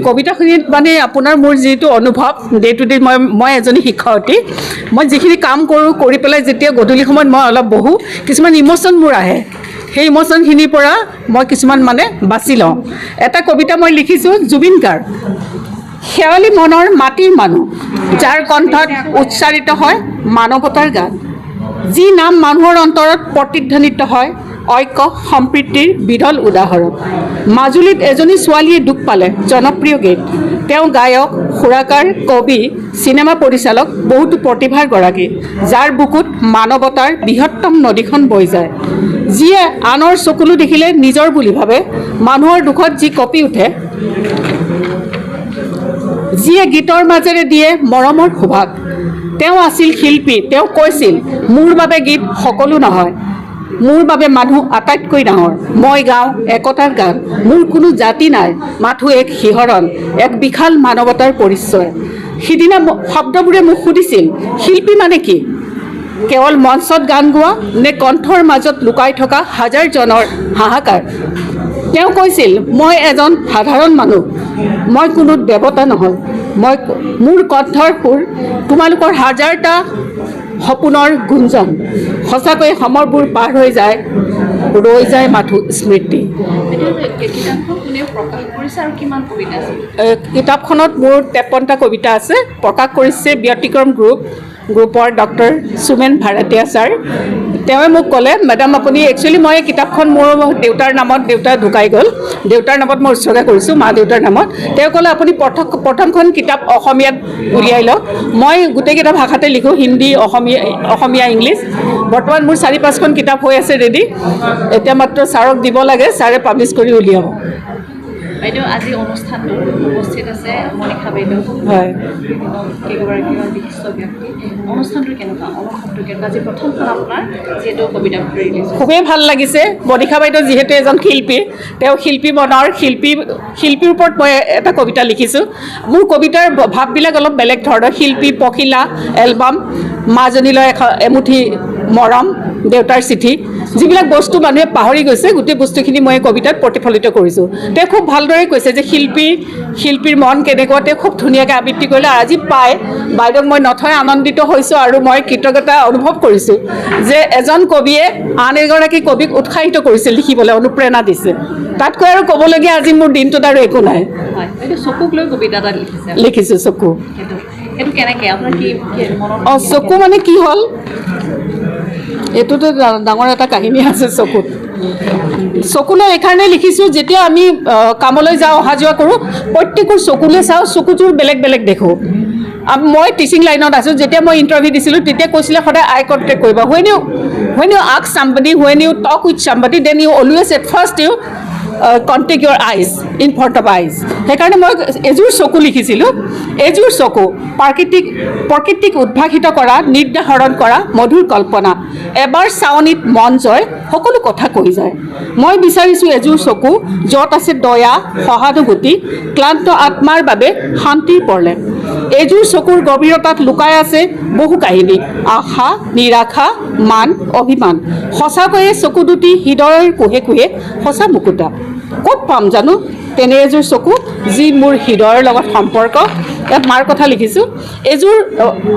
কবিতাখিনিত মানে আপোনাৰ মোৰ যিটো অনুভৱ ডে টু ডে মই এজনী শিক্ষয়িত্ৰী মই যিখিনি কাম কৰোঁ কৰি পেলাই যেতিয়া গধূলি সময়ত মই অলপ বহোঁ কিছুমান ইম'শ্যন মোৰ আহে সেই ইম'শ্যনখিনিৰ পৰা মই কিছুমান মানে বাছি লওঁ এটা কবিতা মই লিখিছোঁ জুবিন গাৰ্গ শেৱালী মনৰ মাটিৰ মানুহ যাৰ কণ্ঠত উচ্চাৰিত হয় মানৱতাৰ গান যি নাম মানুহৰ অন্তৰত প্ৰতিধ্বনিত হয় ঐক্য সম্প্ৰীতিৰ বিৰল উদাহৰণ মাজুলীত এজনী ছোৱালীয়ে দুখ পালে জনপ্ৰিয় গীত তেওঁ গায়ক সুৰাকাৰ কবি চিনেমা পৰিচালক বহুতো প্ৰতিভাৰ গৰাকী যাৰ বুকুত মানৱতাৰ বৃহত্তম নদীখন বৈ যায় যিয়ে আনৰ চকুলো দেখিলে নিজৰ বুলি ভাবে মানুহৰ দুখত যি কঁপি উঠে যিয়ে গীতৰ মাজেৰে দিয়ে মৰমৰ সুভাগ তেওঁ আছিল শিল্পী তেওঁ কৈছিল মোৰ বাবে গীত সকলো নহয় মোৰ বাবে মানুহ আটাইতকৈ ডাঙৰ মই গাওঁ একতাৰ গান মোৰ কোনো জাতি নাই মাথো এক শিহৰণ এক বিশাল মানৱতাৰ পৰিচয় সিদিনা শব্দবোৰে মোক সুধিছিল শিল্পী মানে কি কেৱল মঞ্চত গান গোৱা নে কণ্ঠৰ মাজত লুকাই থকা হাজাৰজনৰ হাহাকাৰ তেওঁ কৈছিল মই এজন সাধাৰণ মানুহ মই কোনো দেৱতা নহয় মই মোৰ কণ্ঠৰ সুৰ তোমালোকৰ হাজাৰটা সপোনৰ গুঞ্জন সঁচাকৈ সময়বোৰ পাৰ হৈ যায় ৰৈ যায় মাথো স্মৃতি কিতাপখনত মোৰ 53টা কবিতা আছে প্ৰকাশ কৰিছে ব্যতিক্ৰম গ্ৰুপৰ ডক্টৰ সুমেন ভাৰাতীয়া ছাৰ তেওঁ মোক ক'লে মেডাম আপুনি একচুৱেলি মই কিতাপখন মোৰ দেউতাৰ নামত দেউতা ঢুকাই গ'ল দেউতাৰ নামত মই উৎসৰ্গা কৰিছোঁ মা দেউতাৰ নামত তেওঁ ক'লে আপুনি প্ৰথমখন কিতাপ অসমীয়াত উলিয়াই লওক মই গোটেইকেইটা ভাষাতে লিখোঁ হিন্দী অসমীয়া ইংলিছ বৰ্তমান মোৰ 4-5খন কিতাপ হৈ আছে ৰেডি এতিয়া মাত্ৰ ছাৰক দিব লাগে ছাৰে পাব্লিছ কৰি উলিয়াব বাইদেউ আজি অনুষ্ঠান উপস্থিত আছে মনিষা বাইদেউ হয় কেইগৰাকী বিশিষ্ট ব্যক্তি অনুষ্ঠানটো কেনেকুৱা অনুভৱটো কেনেকুৱা আজি প্ৰথমখন আপোনাৰ যিহেতু কবিতা ৰিলিজ খুবেই ভাল লাগিছে মনিষা বাইদেউ যিহেতু এজন শিল্পী তেওঁ শিল্পী মনৰ শিল্পীৰ ওপৰত মই এটা কবিতা লিখিছোঁ মোৰ কবিতাৰ ভাৱবিলাক অলপ বেলেগ ধৰণৰ শিল্পী পখিলা এলবাম মাজনীলৈ এমুঠি মৰম দেউতাৰ চিঠি যিবিলাক বস্তু মানুহে পাহৰি গৈছে গোটেই বস্তুখিনি মই কবিতাত প্ৰতিফলিত কৰিছোঁ তেওঁ খুব ভালদৰে কৈছে যে শিল্পীৰ মন কেনেকুৱা তেওঁ খুব ধুনীয়াকৈ আবৃত্তি কৰিলে আজি পাই বাইদেউক মই নথৈ আনন্দিত হৈছোঁ আৰু মই কৃতজ্ঞতা অনুভৱ কৰিছোঁ যে এজন কবিয়ে আন এগৰাকী কবিক উৎসাহিত কৰিছে লিখিবলৈ অনুপ্ৰেৰণা দিছে তাতকৈ আৰু ক'বলগীয়া আজি মোৰ দিনটোত আৰু একো নাই চকুক লৈ কবিতা এটা লিখিছোঁ চকু সেইটো কেনেকৈ আপোনাৰ কি চকু মানে কি হ'ল এইটোতো ডাঙৰ এটা কাহিনী আছে চকুলৈ এইকাৰণে লিখিছোঁ যেতিয়া আমি কামলৈ যাওঁ অহা যোৱা কৰোঁ প্ৰত্যেকৰ চকুলৈ চাওঁ চকুযোৰ বেলেগ বেলেগ দেখোঁ মই টিচিং লাইনত আছোঁ যেতিয়া মই ইণ্টাৰভিউ দিছিলোঁ তেতিয়া কৈছিলে সদায় আই কণ্টেক্ট কৰিবা when you ask somebody when you talk with somebody then you always at first you contact your eyes in front of eyes সেইকাৰণে মই এযোৰ চকু লিখিছিলোঁ এযোৰ চকু প্ৰকৃতিক উদ্ভাসিত কৰা নিৰ্ধাৰণ কৰা মধুৰ কল্পনা এবাৰ চাৱনিত মন জয় সকলো কথা কৈ যায় মই বিচাৰিছোঁ এযোৰ চকু য'ত আছে দয়া সহানুভূতি ক্লান্ত আত্মাৰ বাবে শান্তিৰ পৰলে এযোৰ চকুৰ গভীৰতাত লুকাই আছে বহু কাহিনী আশা নিৰাশা মান অভিমান সঁচাকৈয়ে চকু দুটি হৃদয়ৰ কোহে কোহে সঁচা মুকুতা ক'ত পাম জানো তেনে এযোৰ চকু যি মোৰ হৃদয়ৰ লগত সম্পৰ্ক ইয়াত মাৰ কথা লিখিছোঁ এযোৰ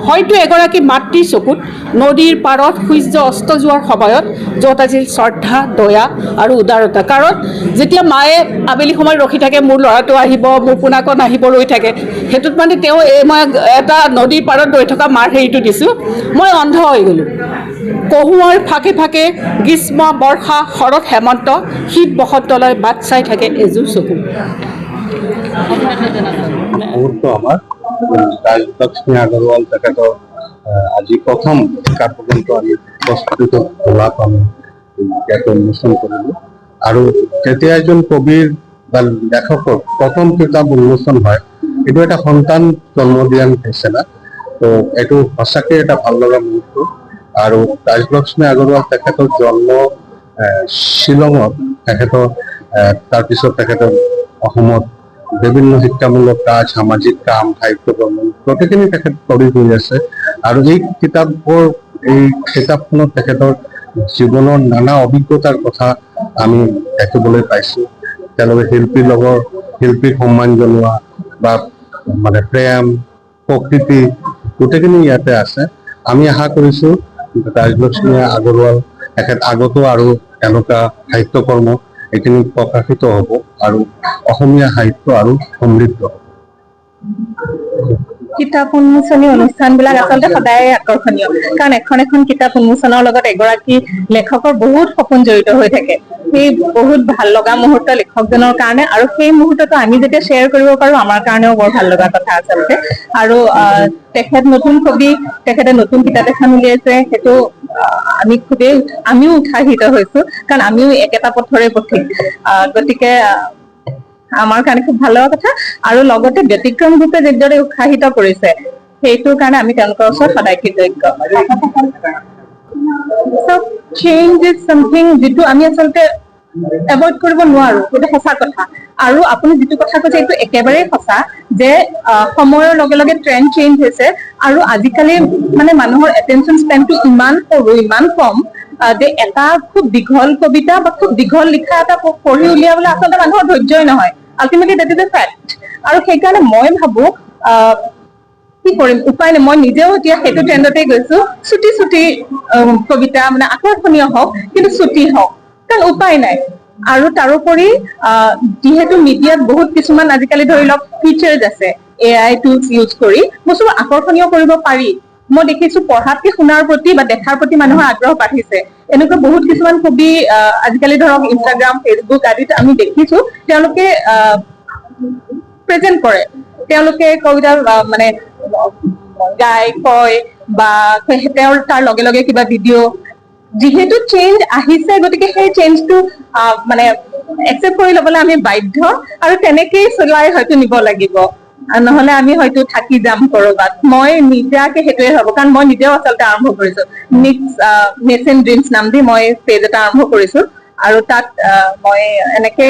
হয়তো এগৰাকী মাতৃৰ চকুত নদীৰ পাৰত সূৰ্য অস্ত যোৱাৰ সময়ত য'ত আছিল শ্ৰদ্ধা দয়া আৰু উদাৰতা কাৰণ যেতিয়া মায়ে আবেলি সময়ত ৰখি থাকে মোৰ ল'ৰাটো আহিব মোৰ পোনাকণ আহিব ৰৈ থাকে সেইটোত মানে তেওঁ মই এটা নদীৰ পাৰত ৰৈ থকা মাৰ হেৰিটো দিছোঁ মই অন্ধ হৈ গ'লোঁ কহুৱাৰ ফাকে ফাকে গ্ৰীষ্ম বৰ্ষা শৰৎ হেমন্ত শীত বসন্তলৈ বাট চাই থাকে এযোৰ চকু আমাৰ ৰাজলক্ষ্মী আগৰৱাল তেখেতৰ আজি প্ৰথম কাব্যগ্ৰন্থ আমি প্ৰস্তুত হোৱাত আমি ইয়াতে উন্মোচন কৰিলোঁ আৰু যেতিয়া এজন কবিৰ বা লেখকৰ প্ৰথম কিতাপ উন্মোচন হয় এইটো এটা সন্তান জন্ম দিয়া নিচিনা তো এইটো সঁচাকৈ এটা ভাল লগা মুহূৰ্ত আৰু ৰাজলক্ষ্মী আগৰৱাল তেখেতৰ জন্ম শ্বিলঙত তেখেতৰ তাৰপিছত তেখেতৰ অসমত বিভিন্ন শিক্ষামূলক কাজ সামাজিক কাম সাহিত্য ভ্ৰমণ গোটেইখিনি তেখেত কৰি গৈ আছে আৰু এই কিতাপখনত তেখেতৰ জীৱনৰ নানা অভিজ্ঞতাৰ কথা আমি দেখিবলৈ পাইছোঁ তেওঁলোকে শিল্পীক সন্মান জনোৱা বা মানে প্ৰেম প্ৰকৃতি গোটেইখিনি ইয়াতে আছে। আমি আশা কৰিছো ৰাজলক্ষ্মী আগৰৱাল এখেত আগতো আৰু এনেকুৱা সাহিত্যকৰ্ম এইখিনি প্ৰকাশিত হ'ব আৰু অসমীয়া সাহিত্য আৰু সমৃদ্ধ হ'ব। কিতাপ উন্মোচনী অনুষ্ঠানবিলাক আচলতে সদায় আকৰ্ষণীয়, কাৰণ এখন এখন কিতাপ উন্মোচনৰ লগত এগৰাকী লেখকৰ বহুত সপোন জড়িত হৈ থাকে। সেই বহুত ভাল লগা মুহূৰ্ত লেখকজনৰ কাৰণে, আৰু সেই মুহূৰ্তটো আমি যেতিয়া শ্বেয়াৰ কৰিব পাৰো আমাৰ কাৰণেও বৰ ভাল লগা কথা আচলতে। আৰু তেখেত নতুন কবি, তেখেতে নতুন কিতাপ এখন উলিয়াইছে, সেইটো আমিও উৎসাহিত হৈছো, কাৰণ আমিও একেটা পথৰে পথিক। গতিকে আমাৰ কাৰণে খুব ভাল লগা কথা, আৰু লগতে ব্যতিক্ৰম ৰূপে যিদৰে উৎসাহিত কৰিছে সেইটোৰ কাৰণে আমি তেওঁলোকৰ ওচৰত সদায় কৃতজ্ঞ। চেঞ্জ ইজ চামথিং যিটো আমি আচলতে এভইড কৰিব নোৱাৰো, সেইটো সঁচা কথা। আৰু আপুনি যিটো কথা কৈছে এইটো একেবাৰেই সঁচা যে সময়ৰ লগে লগে ট্ৰেণ্ড চেঞ্জ হৈছে, আৰু আজিকালি মানে মানুহৰ এটেনশ্যন স্পেনটো ইমান সৰু, ইমান কম যে এটা খুব দীঘল কবিতা বা খুব দীঘল লিখা এটা পঢ়ি উলিয়াবলৈ আচলতে মানুহৰ ধৈৰ্যই নহয়। Ultimately that is a fact. আৰু সেইকাৰণে মই ভাবো কি কৰিম, উপায় নাই, মই নিজেও এতিয়া সেইটো ট্ৰেণ্ডতে গৈছো, চুটি চুটি কবিতা মানে আকৰ্ষণীয় হওক কিন্তু চুটি হওক, কাৰণ উপায় নাই। আৰু তাৰোপৰি যিহেতু মিডিয়াত বহুত কিছুমান আজিকালি ধৰি লওক ফিচাৰ্ছ আছে, AI টুলছ ইউজ কৰি বস্তুবোৰ আকৰ্ষণীয় কৰিব পাৰি। মই দেখিছো পঢ়াতকে শুনাৰ প্ৰতি বা দেখাৰ প্ৰতি মানুহৰ আগ্ৰহ বাঢ়িছে। এনেকুৱা বহুত কিছুমান কবি আজিকালি ধৰক ইনষ্টাগ্ৰাম, ফেচবুক আদিত আমি দেখিছো তেওঁলোকে প্ৰেজেন্ট কৰে, তেওঁলোকে কবিতা মানে গাই কয় বা তেওঁৰ তাৰ লগে লগে কিবা ভিডিঅ'। যিহেতু চেঞ্জ আহিছে গতিকে সেই চেঞ্জটো মানে একচেপ্ট কৰি ল'বলৈ আমি বাধ্য, আৰু তেনেকেই চলাই হয়তো নিব লাগিব, নহলে আমি হয়তো থাকি যাম কৰবাত। মই নিজাকে সেইটোৱে ভাবো, কাৰণ মই নিজেও আচলতে আৰম্ভ কৰিছো নেটছ এণ্ড ড্ৰিমছ নাম দি মই পেজ এটা আৰম্ভ কৰিছো, আৰু তাত মই এনেকে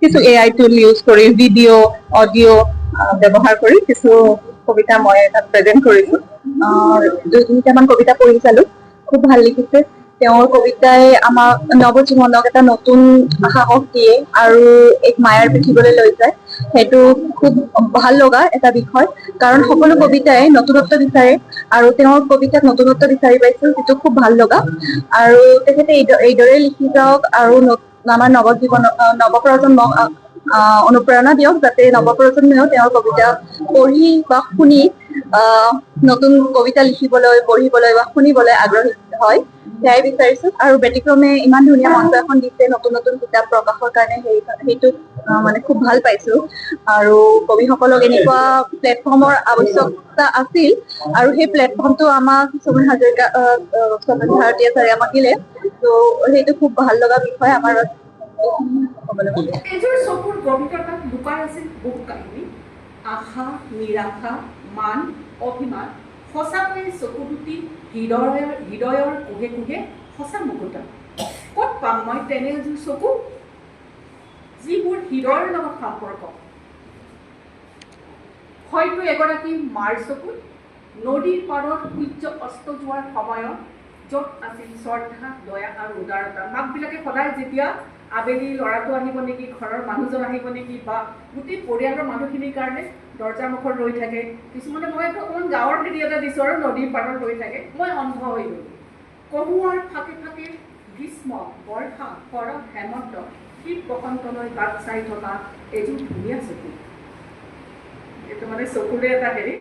কিছু AI টুল ইউজ কৰি ভিডিঅ' অডিঅ' ব্যৱহাৰ কৰি কিছু কবিতা মই তাত প্ৰেজেন্ট কৰিছো। 2-3টামান কবিতা পঢ়ি চালো, খুব ভাল লিখিছে। তেওঁৰ কবিতাই আমাক নৱজীৱনক এটা নতুন সাহস দিয়ে আৰু এক মায়াৰ পৃথিৱীলৈ লৈ যায়। সেইটো খুব ভাল লগা এটা বিষয়, কাৰণ সকলো কবিতাই নতুনত্ব বিচাৰে, আৰু তেওঁৰ কবিতাত নতুনত্ব বিচাৰি পাইছো, যিটো খুব ভাল লগা। আৰু তেখেতে এইদৰে লিখি যাওক আৰু আমাৰ নৱপ্ৰজন্মক অনুপ্ৰেৰণা দিয়ক, যাতে নৱপ্ৰজন্মেও তেওঁৰ কবিতা পঢ়ি বা শুনি নতুন কবিতা লিখিবলৈ, পঢ়িবলৈ বা শুনিবলৈ আগ্ৰহী হয়, সেয়াই বিচাৰিছো। আৰু ব্যতিক্ৰমে ইমান ধুনীয়া মঞ্চ এখন দিছে নতুন নতুন কিতাপ প্ৰকাশৰ কাৰণে, সেইটো মানে খুব ভাল পাইছো। আৰু কবিসকলক এনেকুৱা প্লেটফৰ্মৰ আৱশ্যকতা আছিল, আৰু সেই প্লেটফৰ্মটো আমাক সুমন ভাৰতী ছাৰে আমাক দিলে, ত' সেইটো খুব ভাল লগা বিষয় আমাৰ। তেজৰ চকুৰ গভীৰতাত লুকাই আছিল বহু কাহিনী, আশা, নিৰাশা, মান, অভিমান, সঁচাকৈয়ে চকু দুটি হৃদয়ৰ কোহে কোহে সঁচা মুকুতা। ক'ত পাম মই তেনে এযোৰ চকু, যিবোৰ হৃদয়ৰ লগত সম্পৰ্ক। হয়তো এগৰাকী মাৰ চকুত, নদীৰ পাৰত সূৰ্য অস্ত যোৱাৰ সময়ত, য'ত আছিল শ্ৰদ্ধা, দয়া আৰু উদাৰতা। মাকবিলাকে সদায় যেতিয়া আবেলি ল'ৰাটো আহিব নেকি, ঘৰৰ মানুহজন আহিব নেকি, বা গোটেই পৰিয়ালৰ মানুহখিনিৰ কাৰণে দৰ্জাৰ মুখত ৰৈ থাকে। কিছুমানে মই অকণমান গাঁৱৰ ভিডিঅ' এটা দিছোঁ আৰু নদীৰ পাৰত ৰৈ থাকে। মই অন্ধ হৈ গ'লো। কহুৱাৰ ফাকে ফাকে গ্ৰীষ্ম, বৰ্ষা, শৰৎ, হেমন্ত, শীত, বসন্তলৈ বাট চাই থকা এযোৰ ধুনীয়া চকু। এইটো মানে চকুৰে এটা হেৰি।